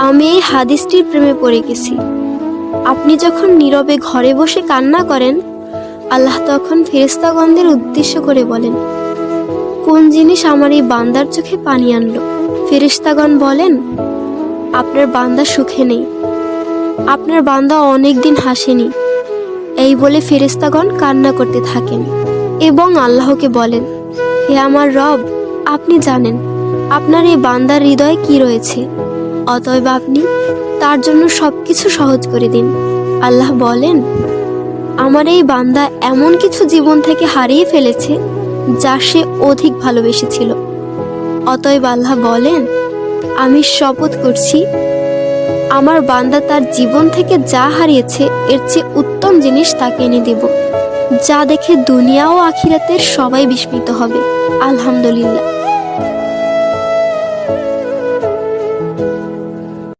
আমি এই হাদিসটির প্রেমে পড়ে গেছি। আপনি যখন নীরবে ঘরে বসে কান্না করেন, আল্লাহ তখন ফেরেশতাগণদের উদ্দেশ্য করে বলেন, কোন জিনিস আমার এই বান্দার চোখে পানি আনলো? ফেরেশতাগণ বলেন, আপনার বান্দা সুখে নেই, আপনার বান্দা অনেক দিন হাসেনি। এই বলে ফেরেশতাগণ কান্না করতে থাকেন এবং আল্লাহকে বলেন, হে আমার রব, আপনি জানেন আপনার এই বান্দার হৃদয়ে কি রয়েছে, অতএব আপনি তার জন্য সবকিছু সহজ করে দিন। আল্লাহ বলেন, আমার এই বান্দা এমন কিছু জীবন থেকে হারিয়ে ফেলেছে যা সে অধিক ভালোবেসেছিল। অতএব আল্লাহ বলেন, আমি শপথ করছি, আমার বান্দা তার জীবন থেকে যা হারিয়েছে এর চেয়ে উত্তম জিনিস তাকে এনে দেব, যা দেখে দুনিয়া ও আখিরাতের সবাই বিস্মিত হবে। আলহামদুলিল্লাহ।